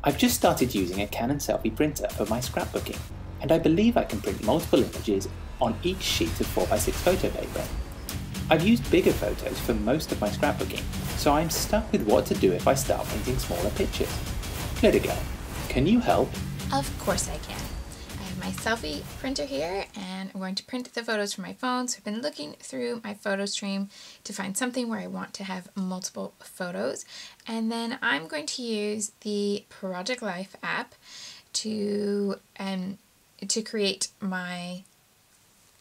I've just started using a Canon Selphy printer for my scrapbooking, and I believe I can print multiple images on each sheet of 4x6 photo paper. I've used bigger photos for most of my scrapbooking, so I'm stuck with what to do if I start painting smaller pictures. Glitter Girl, can you help? Of course I can. I have my Selphy printer here and I'm going to print the photos from my phone. So I've been looking through my photo stream to find something where I want to have multiple photos. And then I'm going to use the Project Life app to create my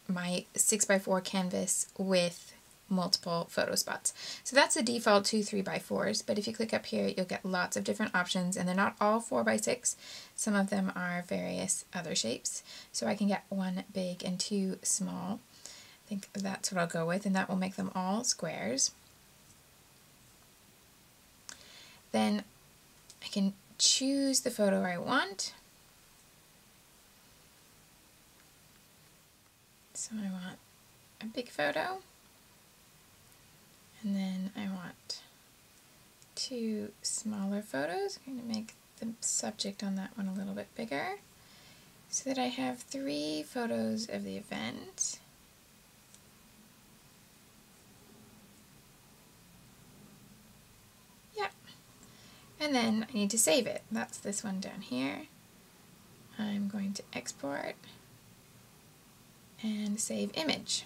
6x4 canvas with multiple photo spots. So that's the default 2 3x4s, but if you click up here you'll get lots of different options, and they're not all 4x6. Some of them are various other shapes. So I can get 1 big and 2 small. I think that's what I'll go with, and that will make them all squares. Then I can choose the photo I want. So I want a big photo, and then I want 2 smaller photos. I'm going to make the subject on that one a little bit bigger so that I have 3 photos of the event. Yep. And then I need to save it. That's this one down here. I'm going to export and save image.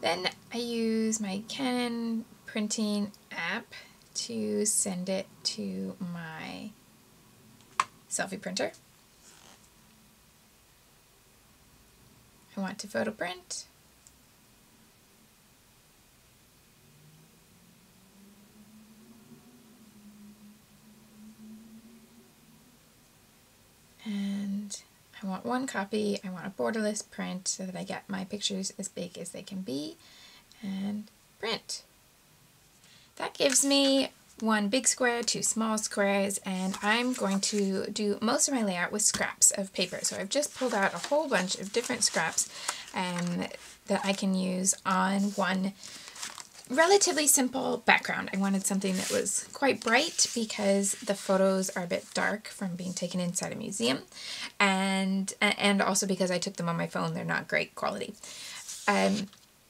Then I use my Canon printing app to send it to my Selphy printer. I want to photo print. And I want 1 copy. I want a borderless print so that I get my pictures as big as they can be, and print. That gives me 1 big square, 2 small squares, and I'm going to do most of my layout with scraps of paper. So I've just pulled out a whole bunch of different scraps that I can use on one relatively simple background. I wanted something that was quite bright because the photos are a bit dark from being taken inside a museum, and also because I took them on my phone, they're not great quality.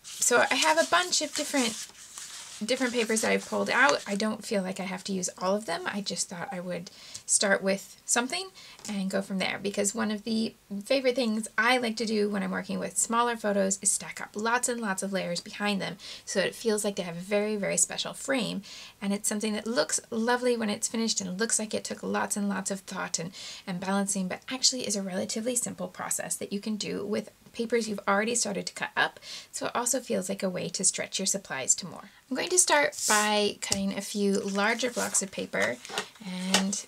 So I have a bunch of different papers that I pulled out. I don't feel like I have to use all of them. I just thought I would start with something and go from there, because one of the favorite things I like to do when I'm working with smaller photos is stack up lots and lots of layers behind them so that it feels like they have a very, very special frame, and it's something that looks lovely when it's finished and looks like it took lots and lots of thought and balancing, but actually is a relatively simple process that you can do with papers you've already started to cut up, so it also feels like a way to stretch your supplies to more. I'm going to start by cutting a few larger blocks of paper, and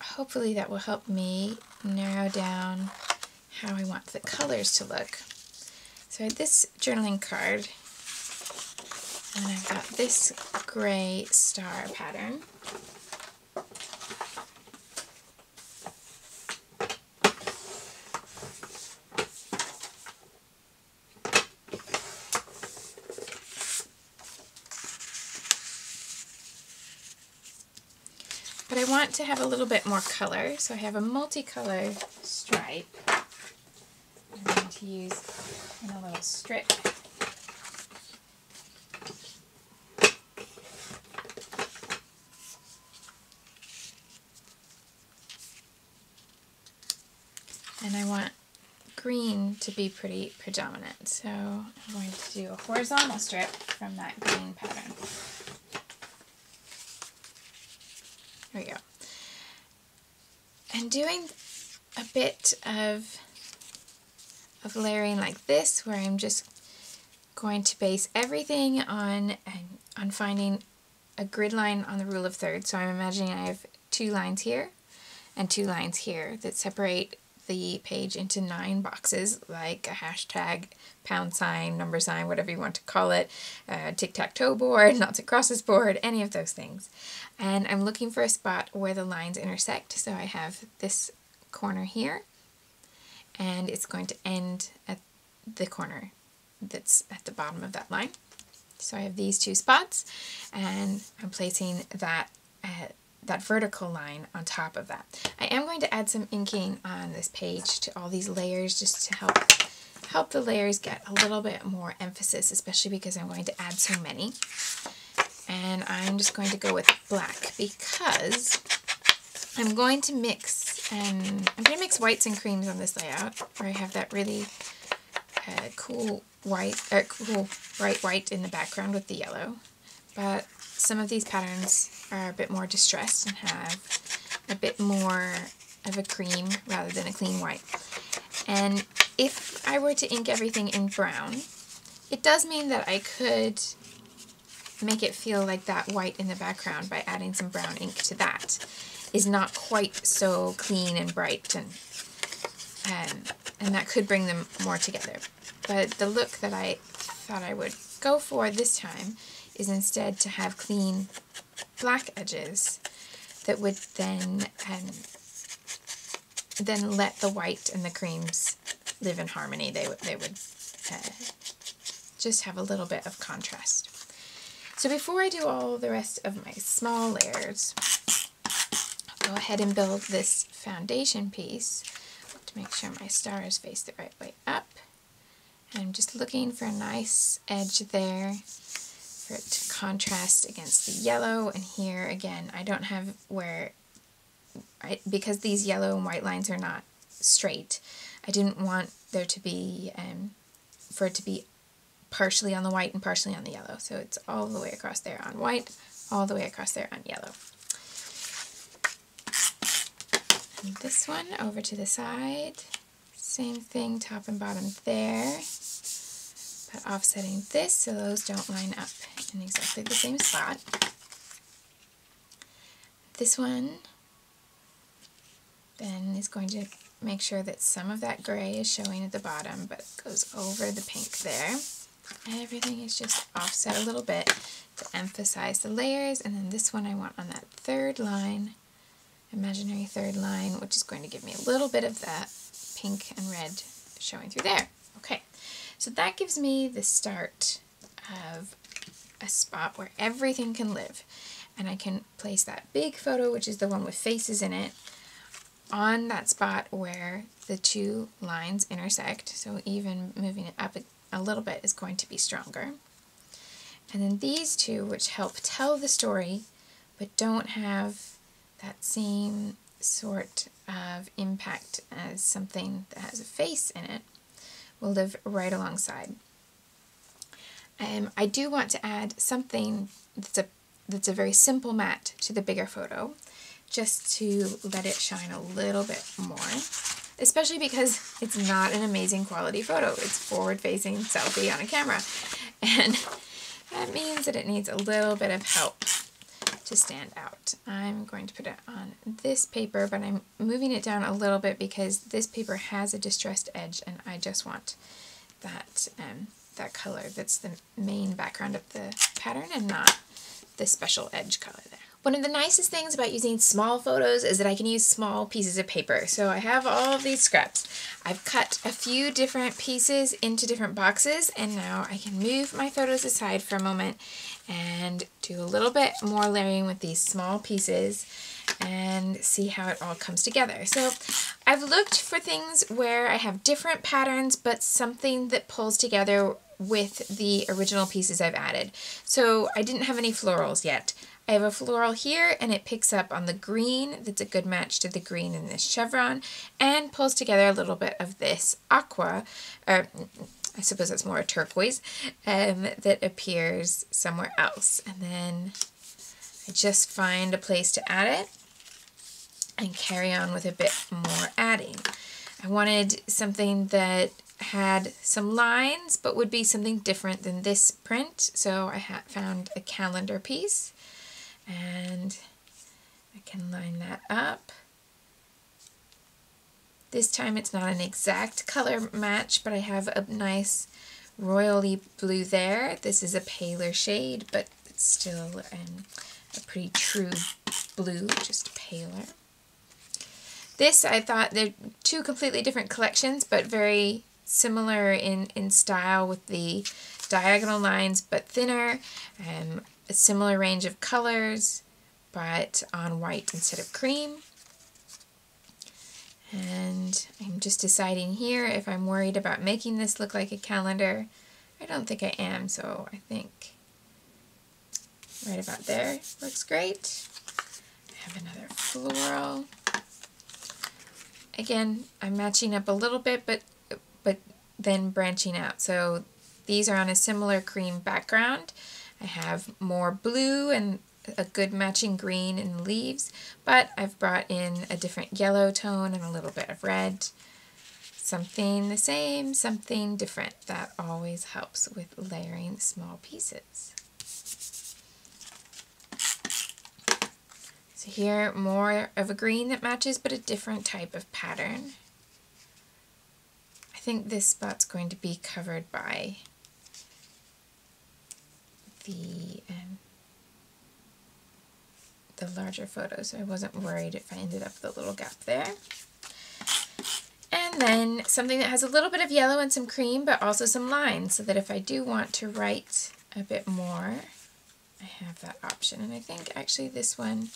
hopefully that will help me narrow down how I want the colors to look. So I have this journaling card, and I've got this gray star pattern. But I want to have a little bit more color, so I have a multicolor stripe I'm going to use in a little strip. And I want green to be pretty predominant, so I'm going to do a horizontal strip from that green pattern. There we go. And doing a bit of layering like this, where I'm just going to base everything on finding a grid line on the rule of thirds. So I'm imagining I have 2 lines here and 2 lines here that separate the page into 9 boxes, like a hashtag, pound sign, number sign, whatever you want to call it, tic-tac-toe board, noughts and crosses board, any of those things. And I'm looking for a spot where the lines intersect, so I have this corner here, and it's going to end at the corner that's at the bottom of that line. So I have these 2 spots, and I'm placing that that vertical line on top of that. I am going to add some inking on this page to all these layers just to help the layers get a little bit more emphasis, especially because I'm going to add so many. And I'm just going to go with black because I'm going to mix, whites and creams on this layout, where I have that really cool bright white in the background with the yellow. But some of these patterns are a bit more distressed and have a bit more of a cream rather than a clean white. And if I were to ink everything in brown, it does mean that I could make it feel like that white in the background by adding some brown ink to that is not quite so clean and bright, and that could bring them more together. But the look that I thought I would go for this time is instead to have clean black edges that would then let the white and the creams live in harmony. They would just have a little bit of contrast. So before I do all the rest of my small layers, I'll go ahead and build this foundation piece to make sure my stars face the right way up. And I'm just looking for a nice edge there for it to contrast against the yellow. And here again, I don't have because these yellow and white lines are not straight, I didn't want there to be, for it to be partially on the white and partially on the yellow. So it's all the way across there on white, all the way across there on yellow. And this one over to the side, same thing, top and bottom there, but offsetting this so those don't line up in exactly the same spot. This one then is going to make sure that some of that gray is showing at the bottom, but it goes over the pink there. And everything is just offset a little bit to emphasize the layers. And then this one I want on that third line, imaginary third line, which is going to give me a little bit of that pink and red showing through there. Okay, so that gives me the start of a spot where everything can live. And I can place that big photo, which is the one with faces in it, on that spot where the two lines intersect. So even moving it up a little bit is going to be stronger. And then these two, which help tell the story, but don't have that same sort of impact as something that has a face in it, will live right alongside. I do want to add something that's a very simple matte to the bigger photo, just to let it shine a little bit more, especially because it's not an amazing quality photo. It's forward-facing selfie on a camera, and that means that it needs a little bit of help to stand out. I'm going to put it on this paper, but I'm moving it down a little bit because this paper has a distressed edge, and I just want that that color that's the main background of the pattern and not the special edge color there. One of the nicest things about using small photos is that I can use small pieces of paper. So I have all of these scraps. I've cut a few different pieces into different boxes, and now I can move my photos aside for a moment and do a little bit more layering with these small pieces and see how it all comes together. So I've looked for things where I have different patterns but something that pulls together with the original pieces I've added. So I didn't have any florals yet. I have a floral here, and it picks up on the green that's a good match to the green in this chevron, and pulls together a little bit of this aqua, or I suppose that's more a turquoise, that appears somewhere else. And then I just find a place to add it and carry on with a bit more adding. I wanted something that had some lines but would be something different than this print, so I found a calendar piece. And I can line that up. This time it's not an exact color match, but I have a nice royally blue there. This is a paler shade, but it's still a pretty true blue, just paler. This, I thought, they're two completely different collections, but very similar in style with the diagonal lines, but thinner. A similar range of colors, but on white instead of cream. And I'm just deciding here if I'm worried about making this look like a calendar. I don't think I am, so I think right about there looks great. I have another floral. Again, I'm matching up a little bit, but then branching out. So these are on a similar cream background. I have more blue and a good matching green in the leaves, but I've brought in a different yellow tone and a little bit of red. Something the same, something different. That always helps with layering small pieces. So here, more of a green that matches, but a different type of pattern. I think this spot's going to be covered by the larger photo, so I wasn't worried if I ended up with a little gap there. And then something that has a little bit of yellow and some cream, but also some lines, so that if I do want to write a bit more, I have that option. And I think actually this one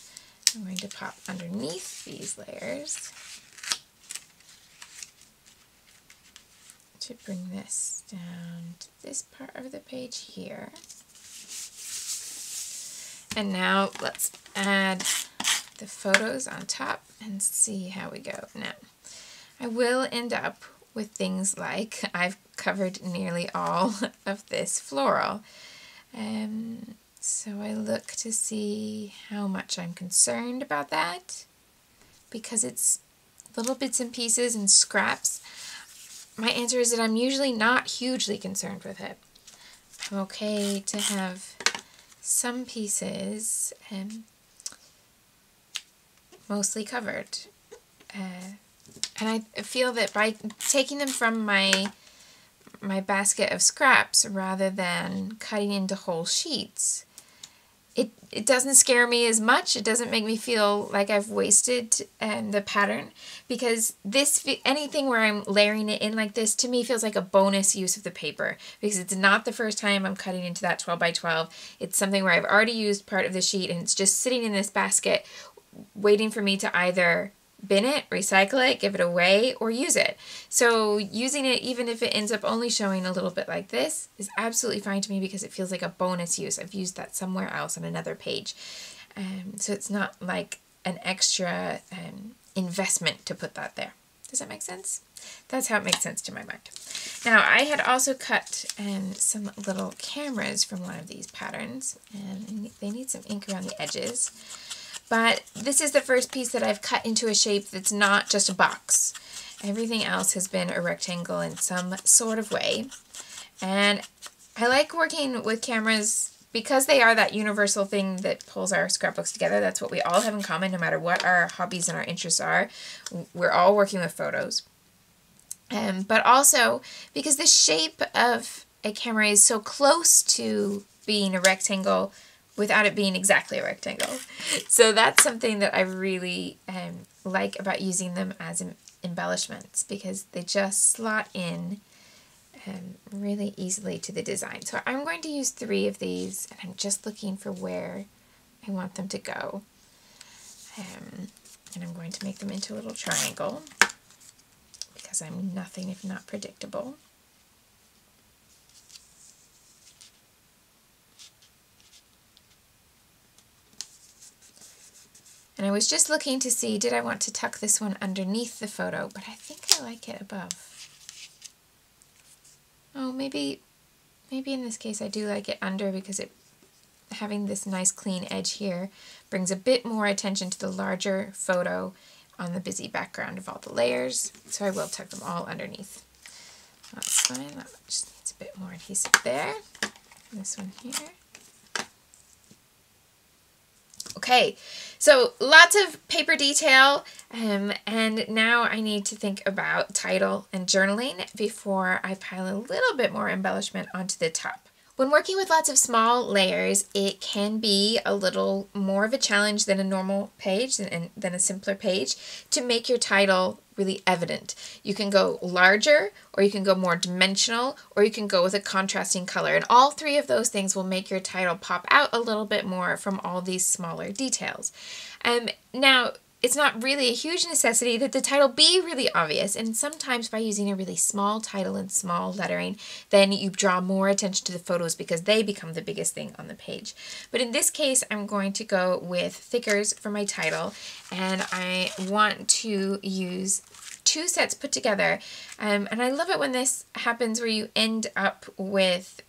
I'm going to pop underneath these layers to bring this down to this part of the page here. And now let's add the photos on top and see how we go. Now, I will end up with things like I've covered nearly all of this floral. So I look to see how much I'm concerned about that, because it's little bits and pieces and scraps. My answer is that I'm usually not hugely concerned with it. I'm okay to have some pieces mostly covered. And I feel that by taking them from my basket of scraps rather than cutting into whole sheets, it doesn't scare me as much. It doesn't make me feel like I've wasted the pattern, because anything where I'm layering it in like this, to me, feels like a bonus use of the paper, because it's not the first time I'm cutting into that 12 by 12. It's something where I've already used part of the sheet and it's just sitting in this basket waiting for me to either bin it, recycle it, give it away, or use it. So using it, even if it ends up only showing a little bit like this, is absolutely fine to me, because it feels like a bonus use. I've used that somewhere else on another page. So it's not like an extra investment to put that there. Does that make sense? That's how it makes sense to my mind. Now, I had also cut some little cameras from one of these patterns, and they need some ink around the edges. But this is the first piece that I've cut into a shape that's not just a box. Everything else has been a rectangle in some sort of way. And I like working with cameras because they are that universal thing that pulls our scrapbooks together. That's what we all have in common, no matter what our hobbies and our interests are. We're all working with photos. But also because the shape of a camera is so close to being a rectangle without it being exactly a rectangle. So that's something that I really like about using them as embellishments, because they just slot in really easily to the design. So I'm going to use 3 of these, and I'm just looking for where I want them to go. And I'm going to make them into a little triangle, because I'm nothing if not predictable. And I was just looking to see, did I want to tuck this one underneath the photo, but I think I like it above. Oh, maybe in this case I do like it under, because having this nice clean edge here brings a bit more attention to the larger photo on the busy background of all the layers. So I will tuck them all underneath. That's fine, that just needs a bit more adhesive there. And this one here. Okay, so lots of paper detail, and now I need to think about title and journaling before I pile a little bit more embellishment onto the top. When working with lots of small layers, it can be a little more of a challenge than a normal page, than a simpler page, to make your title really evident. You can go larger, or you can go more dimensional, or you can go with a contrasting color. And all three of those things will make your title pop out a little bit more from all these smaller details. Now, it's not really a huge necessity that the title be really obvious, and sometimes by using a really small title and small lettering, then you draw more attention to the photos because they become the biggest thing on the page. But in this case, I'm going to go with thickers for my title, and I want to use 2 sets put together. And I love it when this happens where you end up with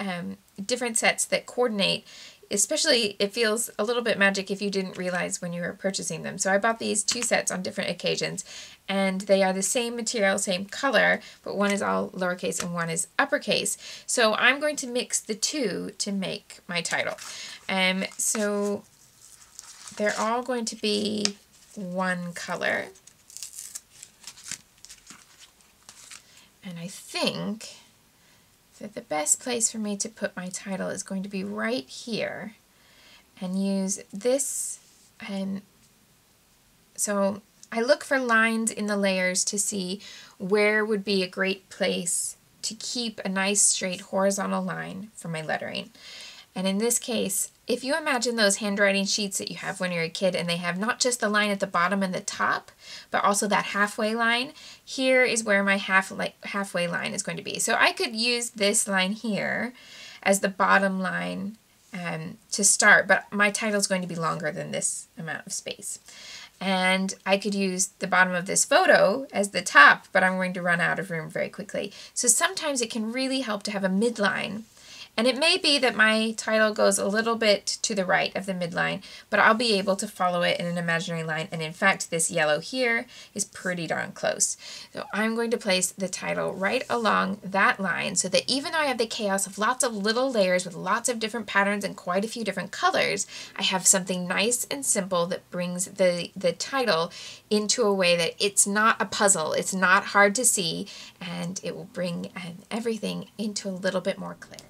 different sets that coordinate. Especially, it feels a little bit magic if you didn't realize when you were purchasing them. So I bought these 2 sets on different occasions, and they are the same material, same color, but one is all lowercase and one is uppercase. So I'm going to mix the 2 to make my title. So they're all going to be one color. And I think that the best place for me to put my title is going to be right here, and use this. So I look for lines in the layers to see where would be a great place to keep a nice straight horizontal line for my lettering. And in this case, if you imagine those handwriting sheets that you have when you're a kid and they have not just the line at the bottom and the top, but also that halfway line, here is where my halfway line is going to be. So I could use this line here as the bottom line to start, but my title is going to be longer than this amount of space. And I could use the bottom of this photo as the top, but I'm going to run out of room very quickly. So sometimes it can really help to have a midline. And it may be that my title goes a little bit to the right of the midline, but I'll be able to follow it in an imaginary line. And in fact, this yellow here is pretty darn close. So I'm going to place the title right along that line so that even though I have the chaos of lots of little layers with lots of different patterns and quite a few different colors, I have something nice and simple that brings the title into a way that it's not a puzzle, it's not hard to see, and it will bring everything into a little bit more clarity.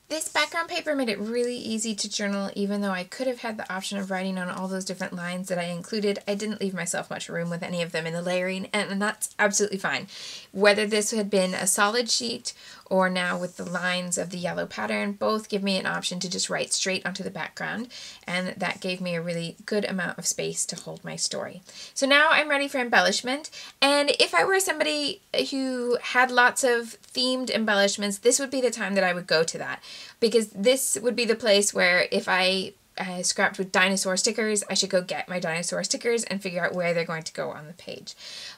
This background paper made it really easy to journal, even though I could have had the option of writing on all those different lines that I included. I didn't leave myself much room with any of them in the layering, and that's absolutely fine. Whether this had been a solid sheet or now with the lines of the yellow pattern, both give me an option to just write straight onto the background, and that gave me a really good amount of space to hold my story. So now I'm ready for embellishment, and if I were somebody who had lots of themed embellishments, this would be the time that I would go to that, because this would be the place where if I scrapped with dinosaur stickers, I should go get my dinosaur stickers and figure out where they're going to go on the page.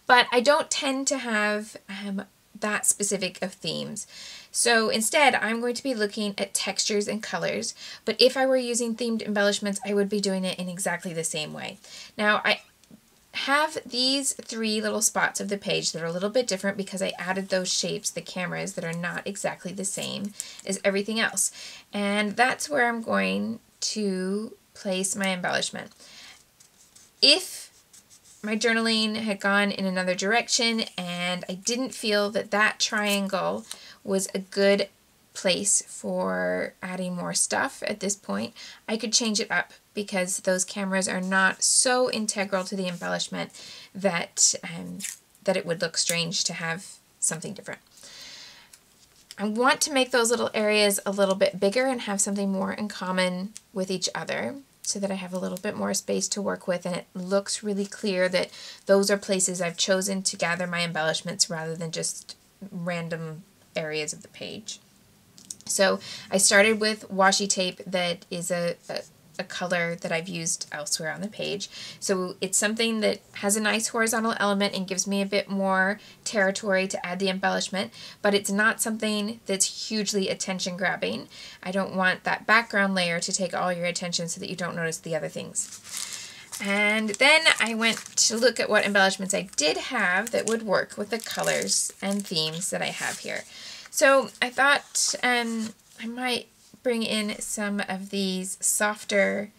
But I don't tend to have that specific of themes. So instead, I'm going to be looking at textures and colors, but if I were using themed embellishments, I would be doing it in exactly the same way. Now, I have these 3 little spots of the page that are a little bit different because I added those shapes, the cameras, that are not exactly the same as everything else. And that's where I'm going to place my embellishment. If my journaling had gone in another direction and I didn't feel that that triangle was a good place for adding more stuff at this point, I could change it up because those cameras are not so integral to the embellishment that that it would look strange to have something different. I want to make those little areas a little bit bigger and have something more in common with each other, so that I have a little bit more space to work with, and it looks really clear that those are places I've chosen to gather my embellishments rather than just random areas of the page. So I started with washi tape that is a color that I've used elsewhere on the page. So it's something that has a nice horizontal element and gives me a bit more territory to add the embellishment, but it's not something that's hugely attention grabbing. I don't want that background layer to take all your attention so that you don't notice the other things. And then I went to look at what embellishments I did have that would work with the colors and themes that I have here. So I thought I might bring in some of these softer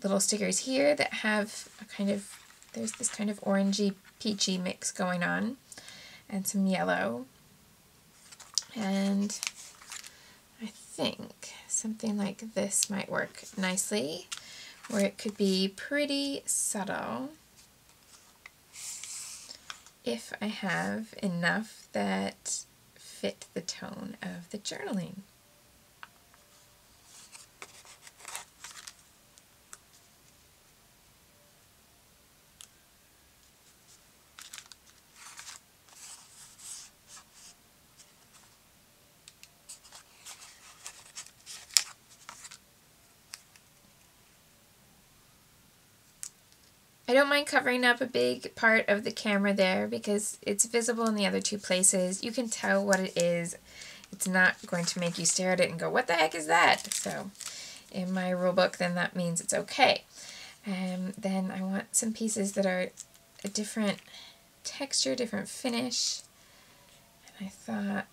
little stickers here that have a kind of, there's this kind of orangey peachy mix going on, and some yellow. And think something like this might work nicely, where it could be pretty subtle if I have enough that fit the tone of the journaling. I don't mind covering up a big part of the camera there because it's visible in the other two places. You can tell what it is. It's not going to make you stare at it and go, what the heck is that? So in my rule book, then that means it's okay. Then I want some pieces that are a different texture, different finish. And I thought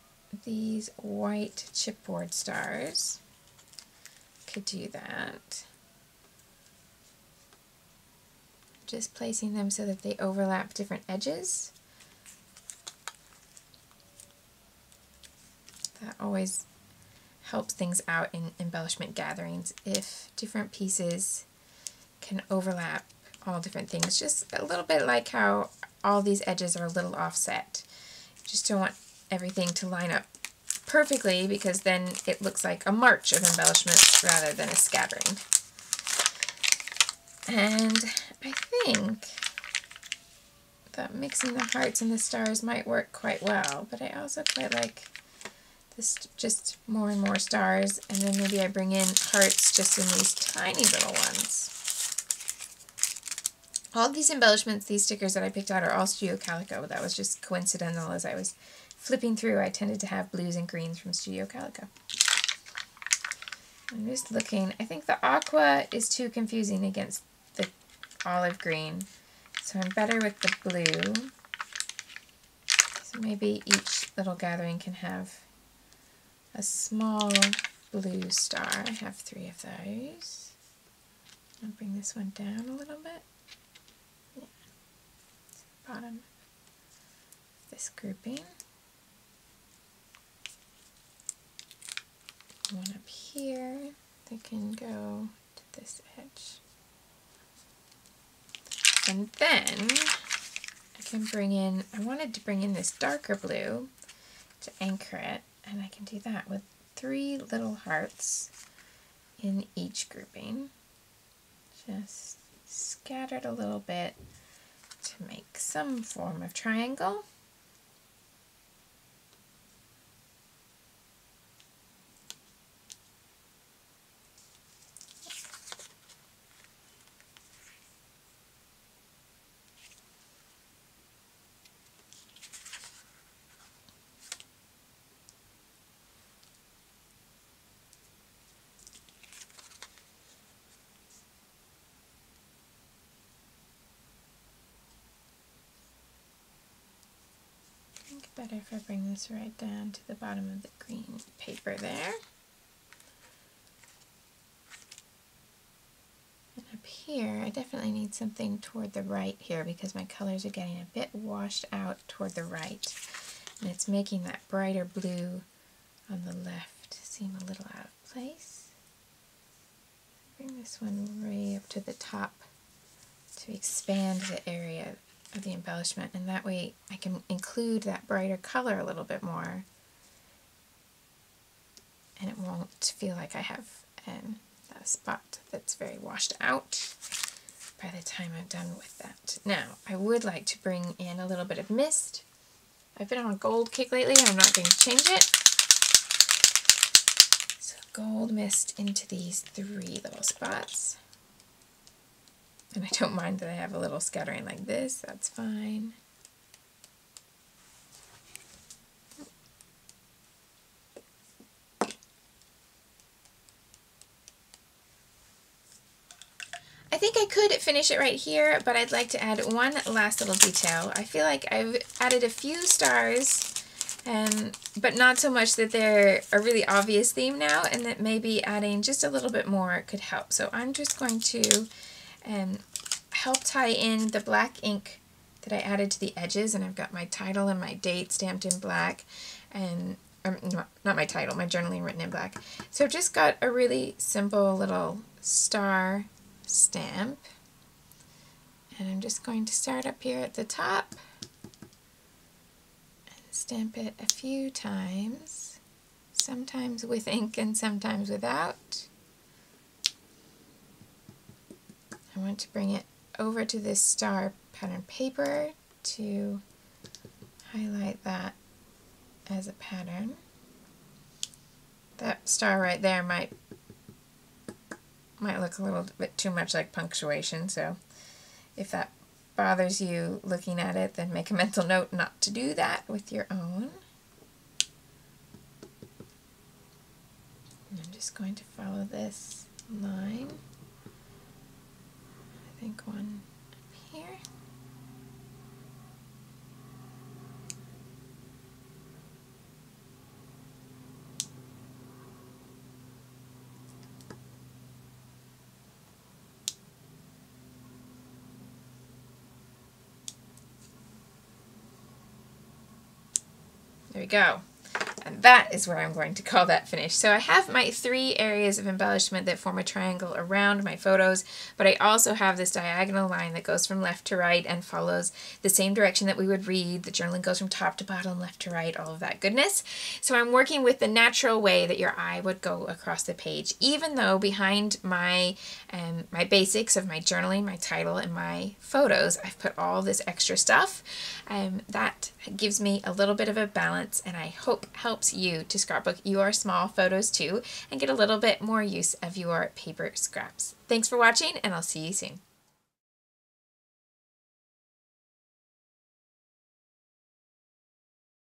these white chipboard stars could do that. Just placing them so that they overlap different edges. That always helps things out in embellishment gatherings if different pieces can overlap all different things. Just a little bit like how all these edges are a little offset. Just don't want everything to line up perfectly because then it looks like a march of embellishments rather than a scattering. And I think that mixing the hearts and the stars might work quite well, but I also quite like this, just more and more stars, and then maybe I bring in hearts just in these tiny little ones. All these embellishments, these stickers that I picked out are all Studio Calico. That was just coincidental. As I was flipping through, I tended to have blues and greens from Studio Calico. I'm just looking. I think the aqua is too confusing against the olive green, so I'm better with the blue. So maybe each little gathering can have a small blue star. I have 3 of those. I'll bring this one down a little bit. Yeah. Bottom of this grouping. One up here. They can go to this edge. And then I can bring in, I wanted to bring in this darker blue to anchor it, and I can do that with 3 little hearts in each grouping. Just scattered a little bit to make some form of triangle. Better if I bring this right down to the bottom of the green paper there. And up here, I definitely need something toward the right here because my colors are getting a bit washed out toward the right. And it's making that brighter blue on the left seem a little out of place. Bring this one way up to the top to expand the area of the embellishment, and that way I can include that brighter color a little bit more, and it won't feel like I have that spot that's very washed out by the time I'm done with that. Now, I would like to bring in a little bit of mist. I've been on a gold kick lately, and I'm not going to change it. So gold mist into these 3 little spots. And I don't mind that I have a little scattering like this, that's fine. I think I could finish it right here, but I'd like to add one last little detail. I feel like I've added a few stars, but not so much that they're a really obvious theme now, and that maybe adding just a little bit more could help. So I'm just going to help tie in the black ink that I added to the edges, and I've got my title and my date stamped in black, and not my title, my journaling written in black. So I've just got a really simple little star stamp. And I'm just going to start up here at the top and stamp it a few times, sometimes with ink and sometimes without. I want to bring it over to this star pattern paper to highlight that as a pattern. That star right there might look a little bit too much like punctuation, so if that bothers you looking at it, then make a mental note not to do that with your own. And I'm just going to follow this line. I think one up here. There we go. And that is where I'm going to call that finished. So I have my 3 areas of embellishment that form a triangle around my photos, but I also have this diagonal line that goes from left to right and follows the same direction that we would read. The journaling goes from top to bottom, left to right, all of that goodness. So I'm working with the natural way that your eye would go across the page, even though behind my my basics of my journaling, my title, and my photos, I've put all this extra stuff. That gives me a little bit of a balance, and I hope helps you to scrapbook your small photos too and get a little bit more use of your paper scraps. Thanks for watching, and I'll see you soon.